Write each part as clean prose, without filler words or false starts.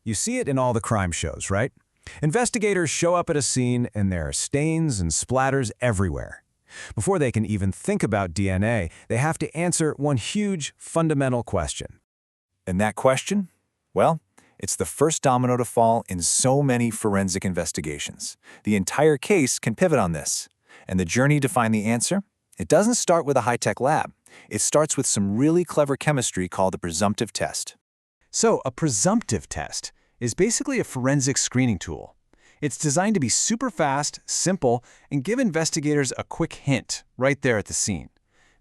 You see it in all the crime shows, right? Investigators show up at a scene and there are stains and splatters everywhere. Before they can even think about DNA, they have to answer one huge, fundamental question. And that question? Well, it's the first domino to fall in so many forensic investigations. The entire case can pivot on this. And the journey to find the answer? It doesn't start with a high-tech lab. It starts with some really clever chemistry called a presumptive test. So, a presumptive test is basically a forensic screening tool. It's designed to be super fast, simple, and give investigators a quick hint right there at the scene.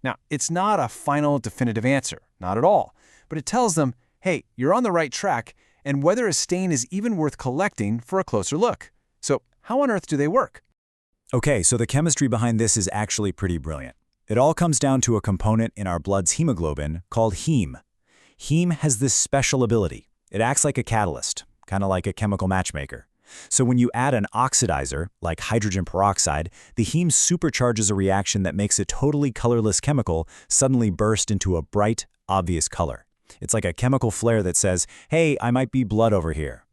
Now, it's not a final definitive answer, not at all, but it tells them, hey, you're on the right track, and whether a stain is even worth collecting for a closer look. So, how on earth do they work? Okay, so the chemistry behind this is actually pretty brilliant. It all comes down to a component in our blood's hemoglobin called heme. Heme has this special ability. It acts like a catalyst, kind of like a chemical matchmaker. So when you add an oxidizer, like hydrogen peroxide, the heme supercharges a reaction that makes a totally colorless chemical suddenly burst into a bright, obvious color. It's like a chemical flare that says, hey, I might be blood over here.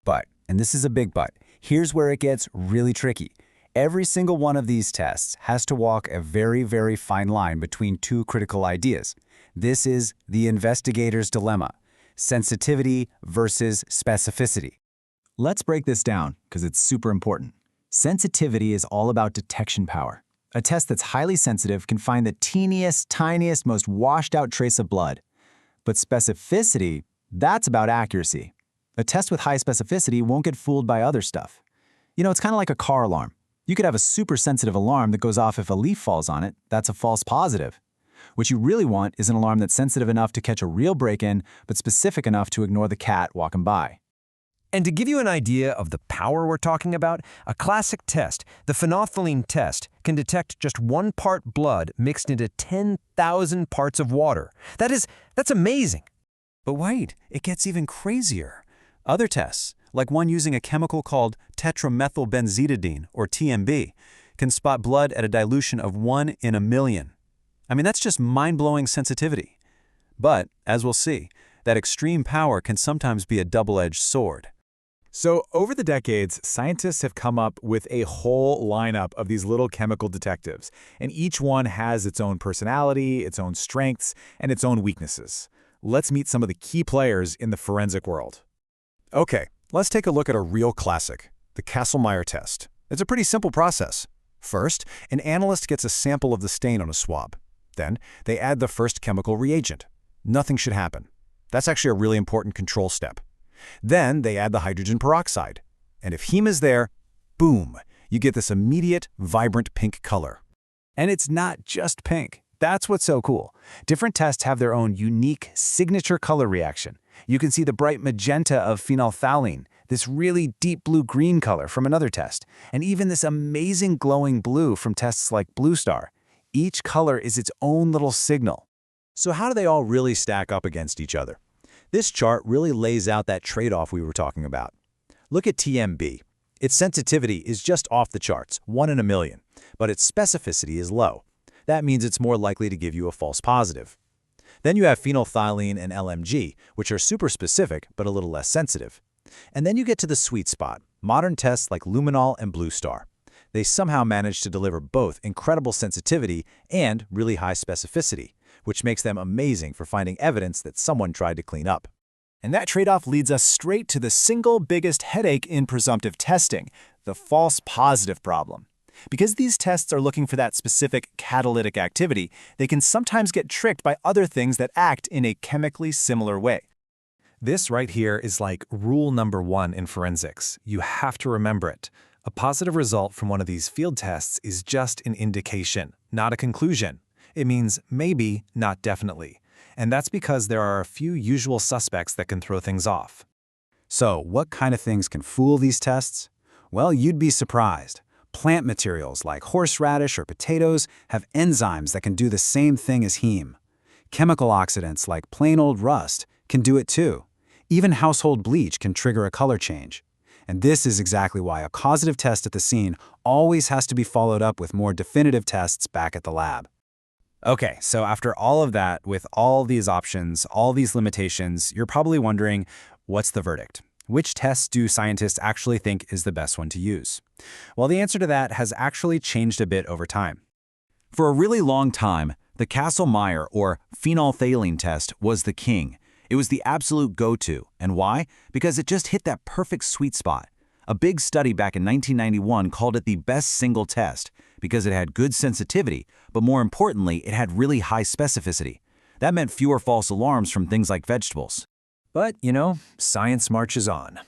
But, and this is a big but, here's where it gets really tricky. Every single one of these tests has to walk a very, very fine line between two critical ideas. This is the investigator's dilemma: sensitivity versus specificity. Let's break this down, because it's super important. Sensitivity is all about detection power. A test that's highly sensitive can find the teeniest, tiniest, most washed-out trace of blood. But specificity, that's about accuracy. A test with high specificity won't get fooled by other stuff. You know, it's kind of like a car alarm. You could have a super sensitive alarm that goes off if a leaf falls on it. That's a false positive. What you really want is an alarm that's sensitive enough to catch a real break-in, but specific enough to ignore the cat walking by. And to give you an idea of the power we're talking about, a classic test, the phenolphthalein test, can detect just 1 part blood mixed into 10,000 parts of water. That's amazing. But wait, it gets even crazier. Other tests, like one using a chemical called tetramethylbenzididine, or TMB, can spot blood at a dilution of 1 in a million. I mean, that's just mind-blowing sensitivity. But, as we'll see, that extreme power can sometimes be a double-edged sword. So over the decades, scientists have come up with a whole lineup of these little chemical detectives, and each one has its own personality, its own strengths, and its own weaknesses. Let's meet some of the key players in the forensic world. Okay, let's take a look at a real classic, the Kastle-Meyer test. It's a pretty simple process. First, an analyst gets a sample of the stain on a swab. Then, they add the first chemical reagent. Nothing should happen. That's actually a really important control step. Then they add the hydrogen peroxide. And if heme is there, boom, you get this immediate, vibrant pink color. And it's not just pink. That's what's so cool. Different tests have their own unique signature color reaction. You can see the bright magenta of phenolphthalein, this really deep blue-green color from another test, and even this amazing glowing blue from tests like Blue Star. Each color is its own little signal. So how do they all really stack up against each other? This chart really lays out that trade-off we were talking about. Look at TMB. Its sensitivity is just off the charts, 1 in a million, but its specificity is low. That means it's more likely to give you a false positive. Then you have phenolphthalein and LMG, which are super specific but a little less sensitive. And then you get to the sweet spot, modern tests like Luminol and Blue Star. They somehow manage to deliver both incredible sensitivity and really high specificity, which makes them amazing for finding evidence that someone tried to clean up. And that trade-off leads us straight to the single biggest headache in presumptive testing, the false positive problem. Because these tests are looking for that specific catalytic activity, they can sometimes get tricked by other things that act in a chemically similar way. This right here is like rule number 1 in forensics. You have to remember it. A positive result from one of these field tests is just an indication, not a conclusion. It means maybe, not definitely. And that's because there are a few usual suspects that can throw things off. So, what kind of things can fool these tests? Well, you'd be surprised. Plant materials like horseradish or potatoes have enzymes that can do the same thing as heme. Chemical oxidants like plain old rust can do it too. Even household bleach can trigger a color change. And this is exactly why a causative test at the scene always has to be followed up with more definitive tests back at the lab. Okay, so after all of that, with all these options, all these limitations, you're probably wondering, what's the verdict? Which tests do scientists actually think is the best one to use? Well, the answer to that has actually changed a bit over time. For a really long time, the Kastle-Meyer or phenolphthalein test was the king. It was the absolute go-to. And why? Because it just hit that perfect sweet spot. A big study back in 1991 called it the best single test because it had good sensitivity, but more importantly, it had really high specificity. That meant fewer false alarms from things like vegetables. But, science marches on.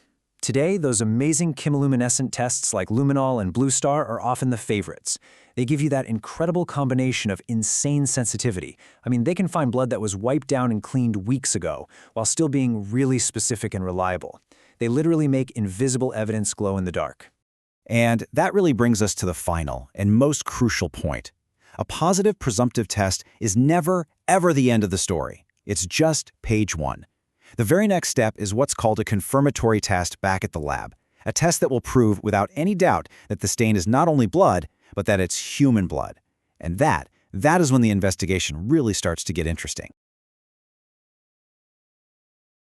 Today, those amazing chemiluminescent tests like Luminol and Blue Star are often the favorites. They give you that incredible combination of insane sensitivity. I mean, they can find blood that was wiped down and cleaned weeks ago, while still being really specific and reliable. They literally make invisible evidence glow in the dark. And that really brings us to the final and most crucial point. A positive presumptive test is never, ever the end of the story. It's just page 1. The very next step is what's called a confirmatory test back at the lab, a test that will prove without any doubt that the stain is not only blood, but that it's human blood. And that is when the investigation really starts to get interesting.